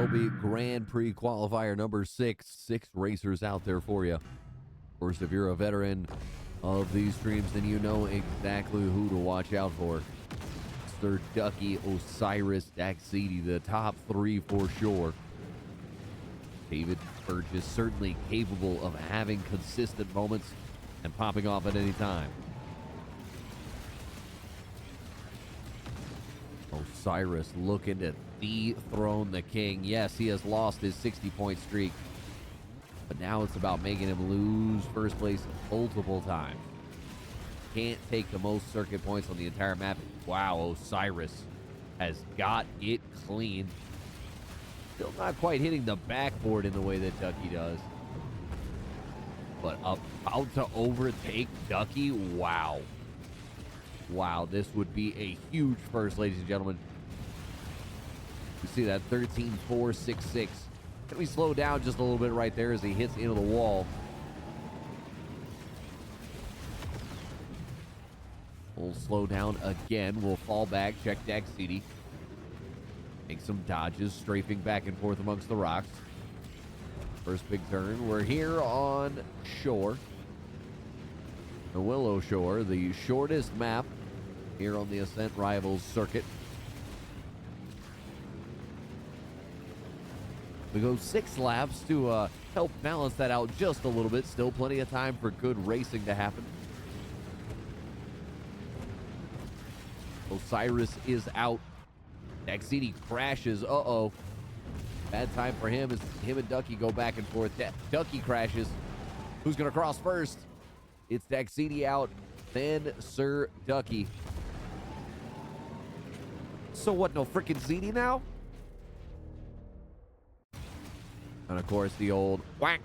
Shelby Grand Prix qualifier number 6. 6 racers out there for you. Of course, if you're a veteran of these streams, then you know exactly who to watch out for. Sir Ducky, Osiris, Daxidi, the top 3 for sure. David Burgess certainly capable of having consistent moments and popping off at any time. Osiris looking to dethrone the king. Yes, he has lost his 60-point streak, but now it's about making him lose first place multiple times. Can't take the most circuit points on the entire map. Wow, Osiris has got it clean. Still not quite hitting the backboard in the way that Ducky does. But about to overtake Ducky. Wow. Wow, this would be a huge first, ladies and gentlemen. You see that 13.466. Can we slow down just a little bit right there as he hits into the wall? We'll slow down again. We'll fall back. Check Daxidi. Make some dodges, strafing back and forth amongst the rocks. First big turn. We're here on shore. The Willow Shore, the shortest map here on the Ascent Rivals circuit. We go 6 laps to help balance that out just a little bit. Still plenty of time for good racing to happen. Osiris is out. Daxidi crashes. Uh-oh. Bad time for him as him and Ducky go back and forth. Ducky crashes. Who's going to cross first? It's Daxidi out, then Sir Ducky. So what, no freaking Ziti now? And of course the old whack.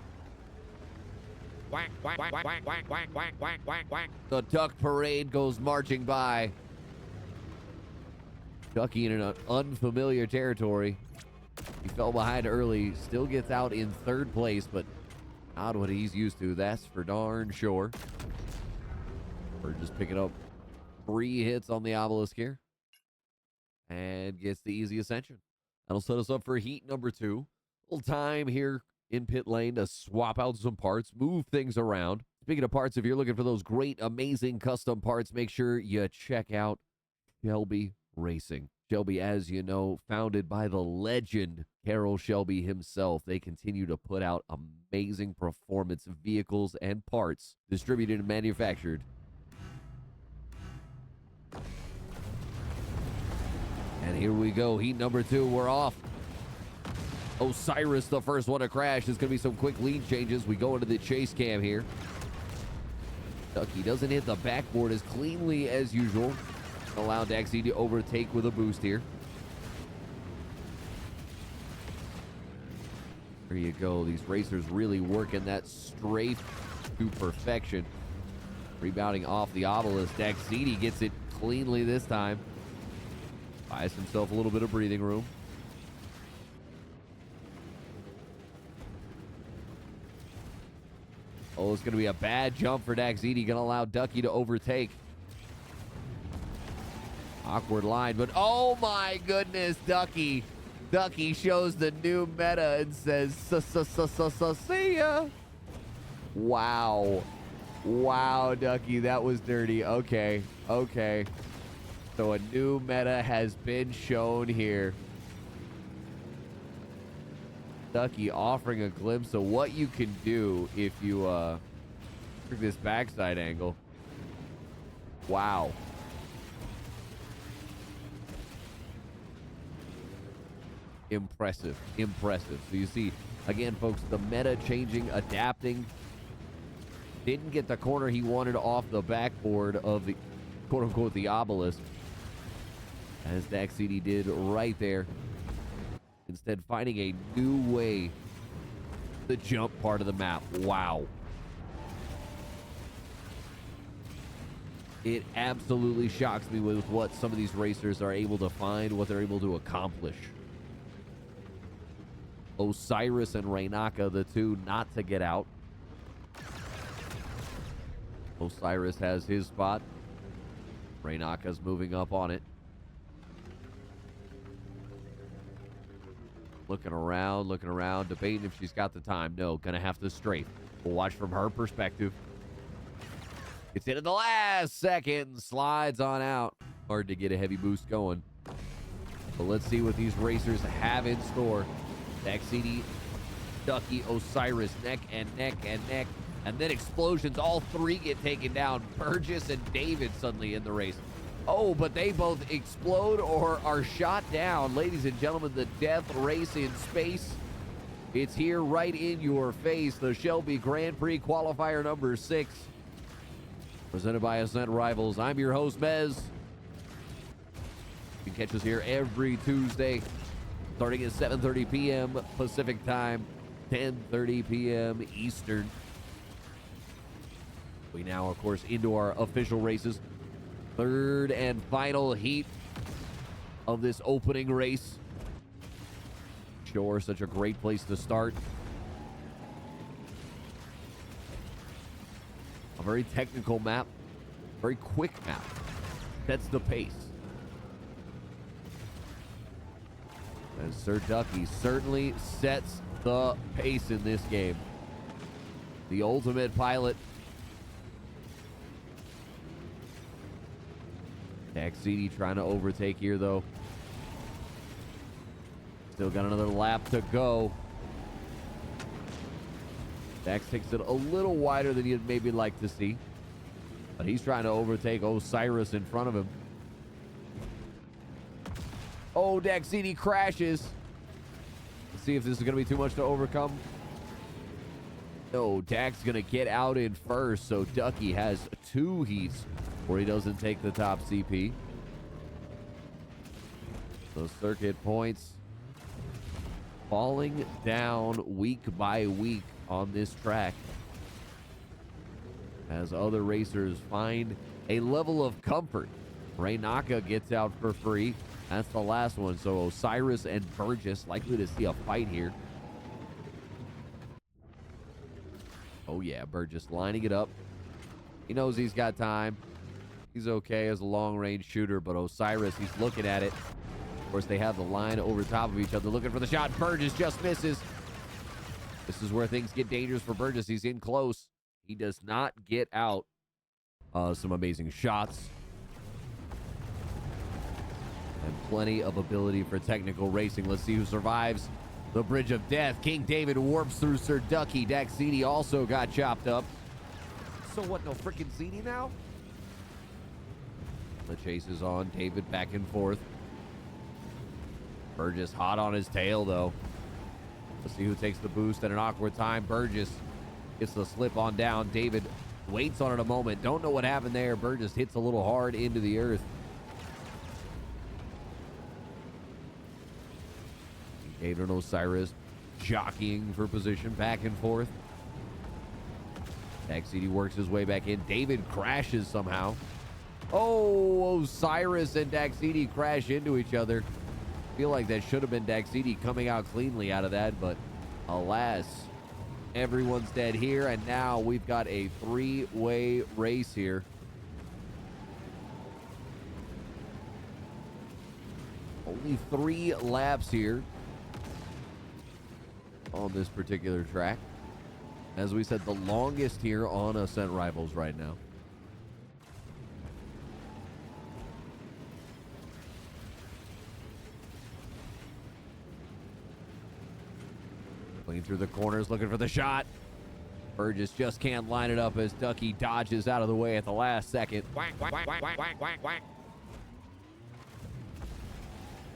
Whack, whack, whack, whack, whack, whack, whack, whack, whack, whack. The duck parade goes marching by. Ducky in an unfamiliar territory. He fell behind early, still gets out in 3rd place, but not what he's used to, that's for darn sure. We're just picking up 3 hits on the obelisk here. And gets the easy ascension. That'll set us up for heat number 2. A little time here in pit lane to swap out some parts, move things around. Speaking of parts, if you're looking for those great, amazing custom parts, make sure you check out Shelby Racing. Shelby, as you know, founded by the legend Carroll Shelby himself. They continue to put out amazing performance vehicles and parts distributed and manufactured. And here we go, heat number 2, we're off. Osiris, the first one to crash. There's going to be some quick lead changes. We go into the chase cam here. Ducky doesn't hit the backboard as cleanly as usual. Allow Daxi to overtake with a boost here. There you go. These racers really working that strafe to perfection. Rebounding off the obelisk. Daxidi gets it cleanly this time. Buys himself a little bit of breathing room. Oh, it's going to be a bad jump for Daxidi. Going to allow Ducky to overtake. Awkward line, but oh my goodness, Ducky. Ducky shows the new meta and says, see ya. Wow. Wow, Ducky, that was dirty. Okay, okay. So a new meta has been shown here. Ducky offering a glimpse of what you can do if you took this backside angle. Wow. Impressive, impressive. So you see, again, folks, the meta changing, adapting. Didn't get the corner he wanted off the backboard of the quote-unquote the obelisk, as Daxidi did right there. Instead, finding a new way to jump part of the map. Wow. It absolutely shocks me with what some of these racers are able to find, what they're able to accomplish. Osiris and Rainaka, the two not to get out. Osiris has his spot. Rainaka's moving up on it. looking around, debating if she's got the time. No, gonna have to strafe. We'll watch from her perspective. It's in at the last second, slides on out. Hard to get a heavy boost going. But let's see what these racers have in store. Daxidi, Ducky, Osiris, neck and neck and neck. And then explosions. All three get taken down. Burgess and David suddenly in the race. Oh, but they both explode or are shot down. Ladies and gentlemen, the death race in space. It's here right in your face. The Shelby Grand Prix qualifier number 6. Presented by Ascent Rivals. I'm your host, Mez. You can catch us here every Tuesday, starting at 7:30 p.m. Pacific Time, 10:30 p.m. Eastern. We now, of course, into our official races. Third and final heat of this opening race. Sure, such a great place to start. A very technical map, very quick map. That's the pace. And Sir Ducky certainly sets the pace in this game. The ultimate pilot. Daxidi trying to overtake here, though. Still got another lap to go. Dax takes it a little wider than you'd maybe like to see. But he's trying to overtake Osiris in front of him. Oh, Daxidi crashes. Let's see if this is going to be too much to overcome. No, Dax going to get out in first, so Ducky has 2 heats where he doesn't take the top CP. Those circuit points falling down week by week on this track as other racers find a level of comfort. Raynaka gets out for free. That's the last one. So Osiris and Burgess likely to see a fight here. Oh yeah, Burgess lining it up. He knows he's got time. He's okay as a long-range shooter, but Osiris, he's looking at it. Of course, they have the line over top of each other, looking for the shot. Burgess just misses. This is where things get dangerous for Burgess. He's in close. He does not get out. Some amazing shots. And plenty of ability for technical racing. Let's see who survives the Bridge of Death. King David warps through Sir Ducky. Daxidi also got chopped up. So what, no freaking Zini now? The chase is on. David back and forth. Burgess hot on his tail, though. Let's see who takes the boost at an awkward time. Burgess gets the slip on down. David waits on it a moment. Don't know what happened there. Burgess hits a little hard into the earth. David and Osiris jockeying for position back and forth. Daxidi works his way back in. David crashes somehow. Oh, Osiris and Daxidi crash into each other. Feel like that should have been Daxidi coming out cleanly out of that, but alas, everyone's dead here, and now we've got a 3-way race here. Only 3 laps here on this particular track. As we said, the longest here on Ascent Rivals right now. Clean through the corners, looking for the shot. Burgess just can't line it up as Ducky dodges out of the way at the last second. Whack, whack, whack, whack, whack, whack, whack.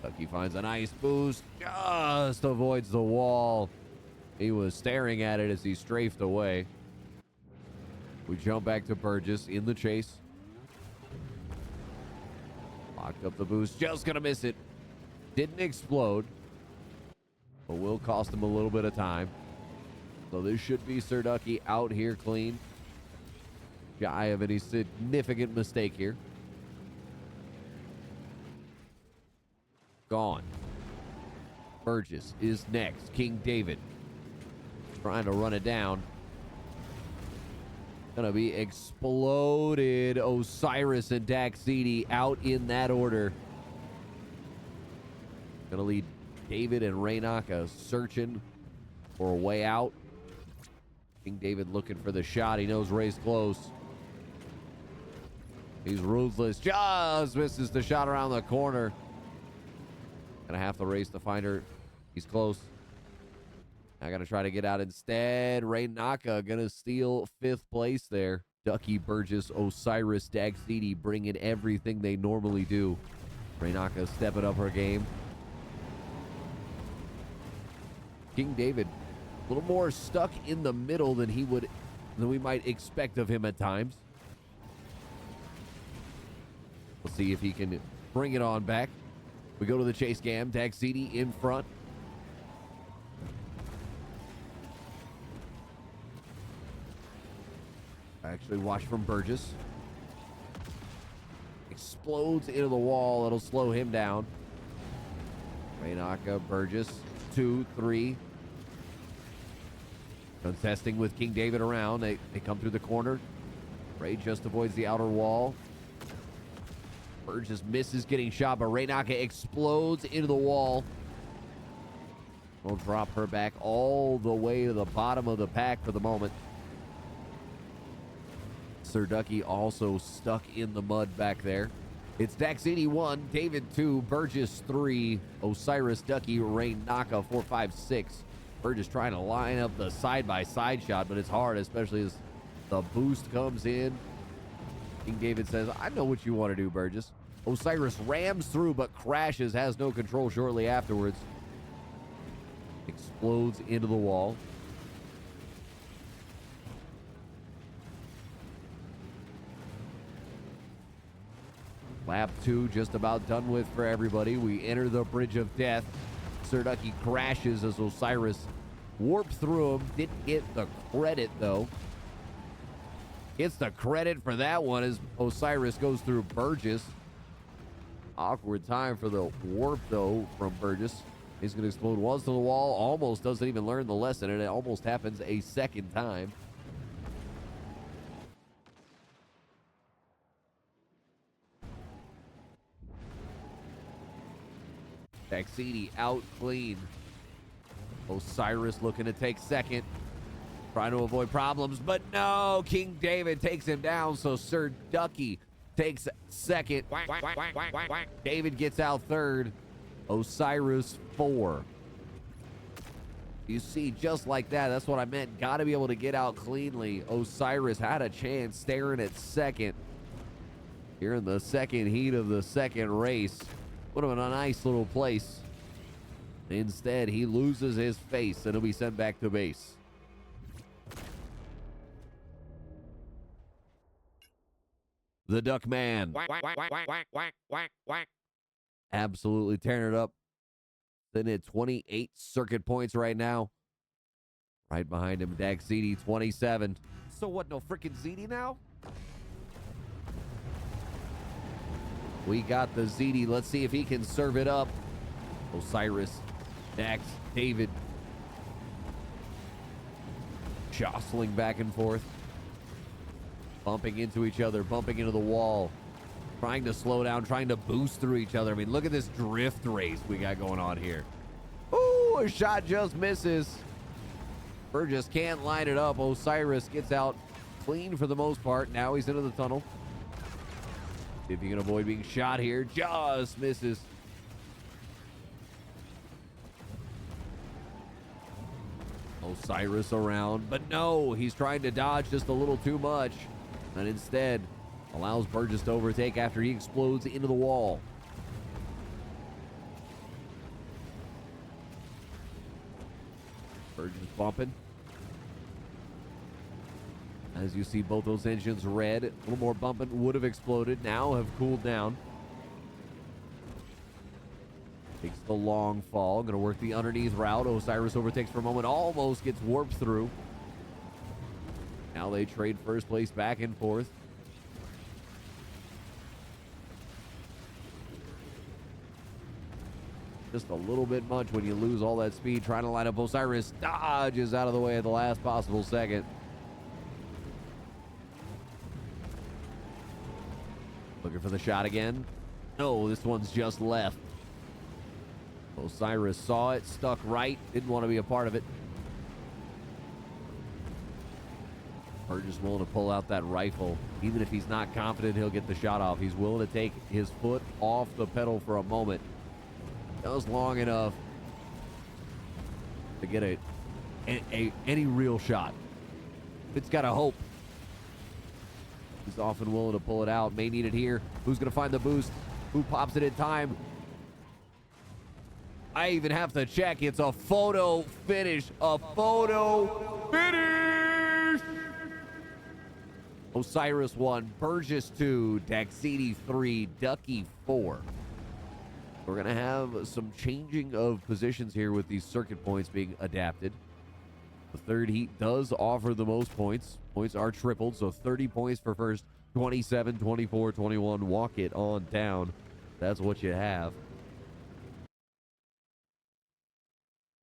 Ducky finds a nice boost, just avoids the wall. He was staring at it as he strafed away. We jump back to Burgess in the chase. Locked up the boost, just gonna miss it. Didn't explode, but will cost him a little bit of time. So this should be Sir Ducky out here clean. Shy of any significant mistake here. Gone. Burgess is next. King David trying to run it down. Gonna be exploded. Osiris and Daxidi out in that order. Gonna lead David and Raynaka searching for a way out. King David looking for the shot. He knows Ray's close. He's ruthless. Just misses the shot around the corner. Gonna have to race to find her. He's close. I gotta try to get out instead. Raynaka gonna steal 5th place there. Ducky, Burgess, Osiris, Dagsidi bringing everything they normally do. Raynaka stepping up her game. King David, a little more stuck in the middle than we might expect of him at times. We'll see if he can bring it on back. We go to the chase cam. Dagsidi in front. Actually, watch from Burgess. Explodes into the wall. It'll slow him down. Raynaka, Burgess, 2, 3. Contesting with King David around. They come through the corner. Ray just avoids the outer wall. Burgess misses getting shot, but Raynaka explodes into the wall. We'll drop her back all the way to the bottom of the pack for the moment. Sir Ducky also stuck in the mud back there. It's Dagsidi 1, David 2, Burgess 3, Osiris, Ducky, Raynaka 4, 5, 6. Burgess trying to line up the side-by-side shot, but it's hard, especially as the boost comes in. King David says, I know what you want to do, Burgess. Osiris rams through, but crashes, has no control shortly afterwards. Explodes into the wall. Lap 2 just about done with for everybody. We enter the bridge of death. Sir Ducky crashes as Osiris warped through him. Didn't get the credit, though. Gets the credit for that one as Osiris goes through Burgess. Awkward time for the warp, though, from Burgess. He's going to explode once to the wall. Almost doesn't even learn the lesson, and it almost happens a second time. Dagsidi out clean. Osiris looking to take second. Trying to avoid problems, but no. King David takes him down, so Sir Ducky takes second. David gets out third. Osiris 4. You see, just like that, that's what I meant. Got to be able to get out cleanly. Osiris had a chance staring at second. Here in the second heat of the second race. Would have been a nice little place. Instead, he loses his face and he'll be sent back to base. The Duck Man. Absolutely tearing it up. Then at 28 circuit points right now. Right behind him, Dagsidi, 27. So what, no freaking ZD now? We got the ZD. Let's see if he can serve it up. Osiris, Dax, David. Jostling back and forth. Bumping into each other, bumping into the wall. Trying to slow down, trying to boost through each other. I mean, look at this drift race we got going on here. Ooh, a shot just misses. Burgess can't line it up. Osiris gets out clean for the most part. Now he's into the tunnel. See if you can avoid being shot here. Just misses. Osiris around, but no, he's trying to dodge just a little too much. And instead, allows Burgess to overtake after he explodes into the wall. Burgess bumping. As you see both those engines red, a little more bumping would have exploded. Now have cooled down. Takes the long fall. Going to work the underneath route. Osiris overtakes for a moment. Almost gets warped through. Now they trade first place back and forth. Just a little bit much when you lose all that speed. Trying to line up. Osiris dodges out of the way at the last possible second. Looking for the shot again. No, this one's just left. Osiris saw it, stuck right, didn't want to be a part of it. Burgess willing to pull out that rifle. Even if he's not confident he'll get the shot off, he's willing to take his foot off the pedal for a moment. Just long enough to get any real shot. It's got a hope. He's often willing to pull it out. May need it here. Who's going to find the boost? Who pops it in time? I even have to check. It's a photo finish. A photo finish! Osiris 1, Burgess 2, Daxidi 3, Ducky 4. We're going to have some changing of positions here with these circuit points being adapted. The third heat does offer the most points. Points are tripled, so 30 points for first, 27, 24, 21. Walk it on down. That's what you have.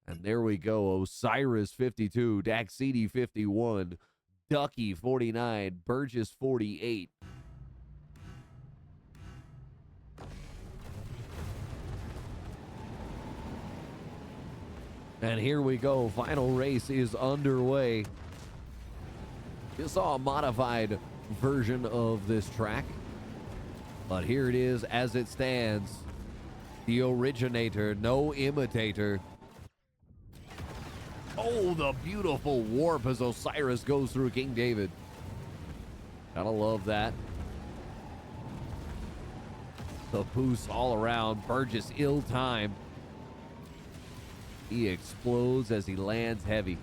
And there we go. Osiris 52, Daxidi 51, Ducky 49, Burgess 48. And here we go. Final race is underway. You saw a modified version of this track, but here it is as it stands. The originator, no imitator. Oh, the beautiful warp as Osiris goes through King David. Gotta love that. The boost all around. Burgess ill-timed. He explodes as he lands heavy.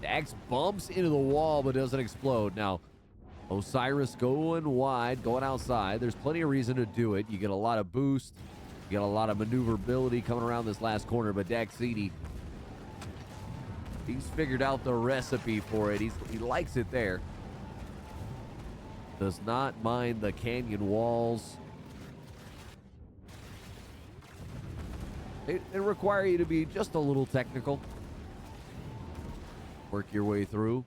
Dax bumps into the wall but doesn't explode. Now, Osiris going wide, going outside. There's plenty of reason to do it. You get a lot of boost. You get a lot of maneuverability coming around this last corner. But Daxidi, he's figured out the recipe for it. He likes it there. Does not mind the canyon walls. They require you to be just a little technical. Work your way through.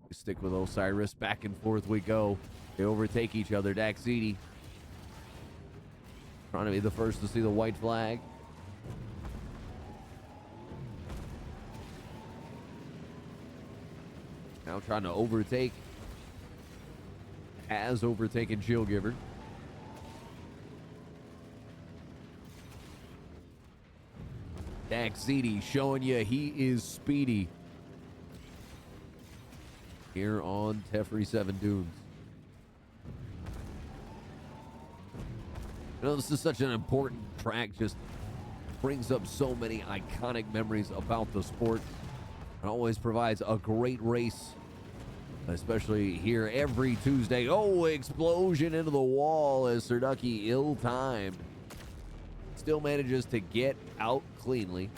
You stick with Osiris. Back and forth we go. They overtake each other. Daxidi trying to be the first to see the white flag. Now trying to overtake. Has overtaken Shieldgiver. Daxidi showing you he is speedy here on Teferi 7 Dunes. You know, this is such an important track, just brings up so many iconic memories about the sport. It always provides a great race, especially here every Tuesday. Oh, explosion into the wall as Serducky ill-timed. Still manages to get out cleanly.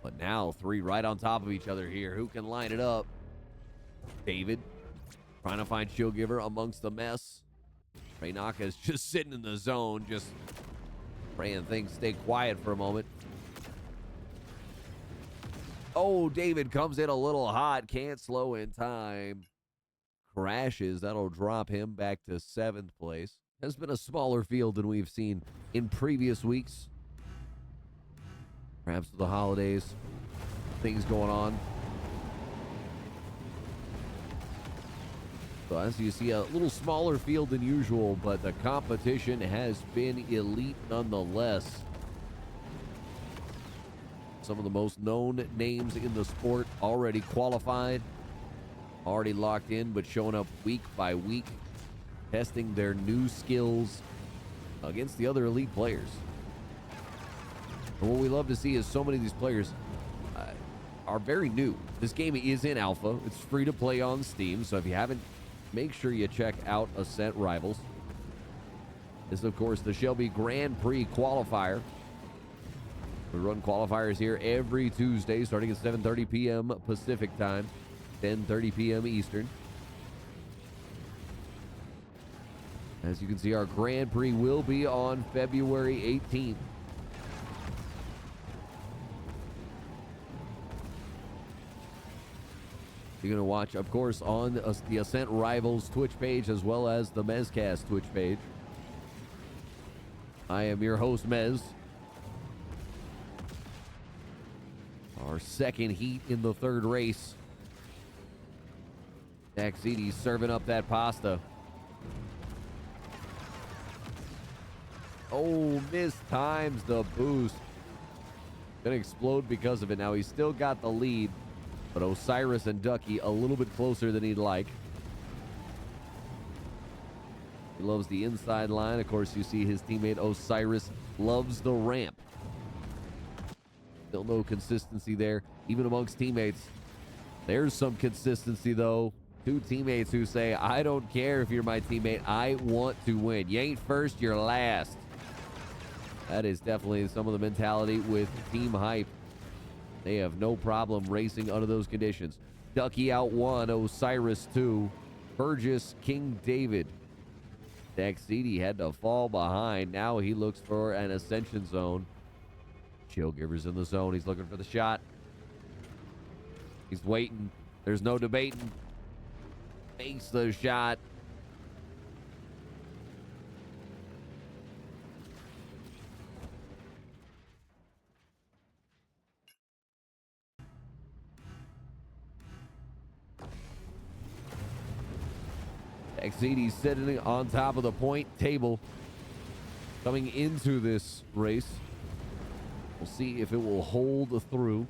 But now 3 right on top of each other here. Who can line it up? David trying to find Shieldgiver amongst the mess. Raynaka's just sitting in the zone, just praying things stay quiet for a moment. Oh, David comes in a little hot. Can't slow in time. Crashes. That'll drop him back to 7th place. Has been a smaller field than we've seen in previous weeks. Perhaps with the holidays, things going on. So as you see, a little smaller field than usual, but the competition has been elite nonetheless. Some of the most known names in the sport already qualified, already locked in, but showing up week by week, testing their new skills against the other elite players. And what we love to see is so many of these players are very new. This game is in alpha. It's free to play on Steam, so if you haven't, make sure you check out Ascent Rivals. This is, of course, the Shelby Grand Prix Qualifier. We run qualifiers here every Tuesday, starting at 7:30 p.m. Pacific time, 10:30 p.m. Eastern. As you can see, our Grand Prix will be on February 18th. You're going to watch, of course, on the Ascent Rivals Twitch page as well as the Mezzcast Twitch page. I am your host, Mez. Our second heat in the third race. Daxidi serving up that pasta. Oh, mistimes the boost. Gonna explode because of it. Now he's still got the lead, but Osiris and Ducky a little bit closer than he'd like. He loves the inside line. Of course, you see his teammate Osiris loves the ramp. Still no consistency there, even amongst teammates. There's some consistency, though. Two teammates who say, I don't care if you're my teammate. I want to win. You ain't first, you're last. That is definitely some of the mentality with Team Hype. They have no problem racing under those conditions. Ducky out 1, Osiris 2, Burgess, King David. Daxidi had to fall behind. Now he looks for an ascension zone. Chillgiver's in the zone. He's looking for the shot. He's waiting. There's no debating. Makes the shot. Daxidi sitting on top of the point table coming into this race. We'll see if it will hold through.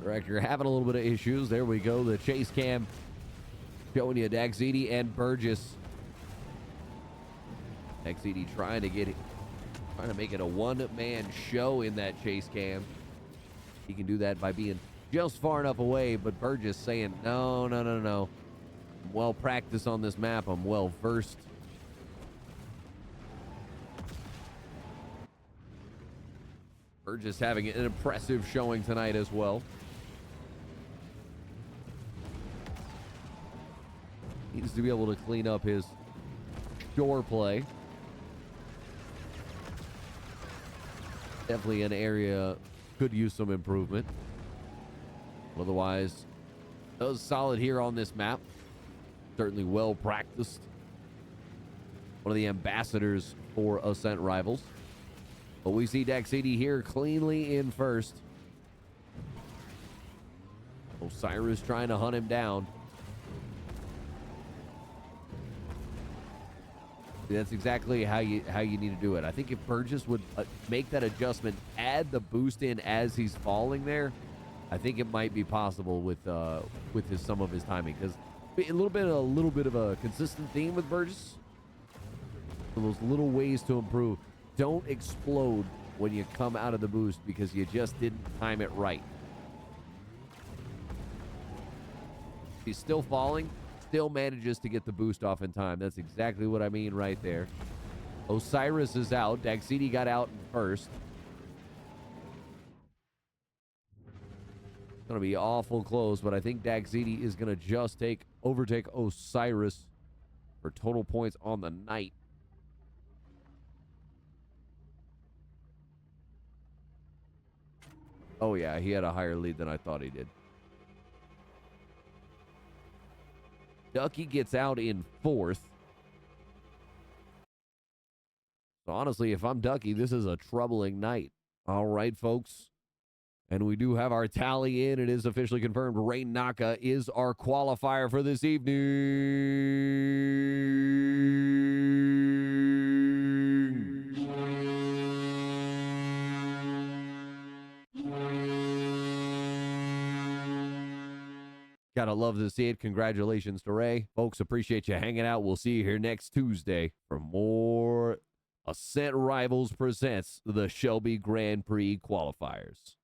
Director having a little bit of issues. There we go. The chase cam showing you Daxidi and Burgess. Daxidi trying to make it a one-man show in that chase cam. He can do that by being just far enough away, but Burgess saying, no. I'm well practiced on this map. I'm well versed. Burgess having an impressive showing tonight as well. Needs to be able to clean up his shore play. Definitely an area could use some improvement. Otherwise, does solid here on this map. Certainly well practiced. One of the ambassadors for Ascent Rivals. But we see Daxidi here cleanly in first. Osiris trying to hunt him down. That's exactly how you need to do it. I think if Burgess would make that adjustment, add the boost in as he's falling there, I think it might be possible with some of his timing, because a little bit of a consistent theme with Burgess. Those little ways to improve. Don't explode when you come out of the boost because you just didn't time it right. He's still falling. Still manages to get the boost off in time. That's exactly what I mean right there. Osiris is out. Daxidi got out in first. It's going to be awful close, but I think Daxidi is going to just overtake Osiris for total points on the night. Oh, yeah, he had a higher lead than I thought he did. Ducky gets out in fourth. So honestly, if I'm Ducky, this is a troubling night. All right, folks. And we do have our tally in. It is officially confirmed. Rain Naka is our qualifier for this evening. Gotta love to see it. Congratulations to Ray. Folks, appreciate you hanging out. We'll see you here next Tuesday for more Ascent Rivals presents the Shelby Grand Prix qualifiers.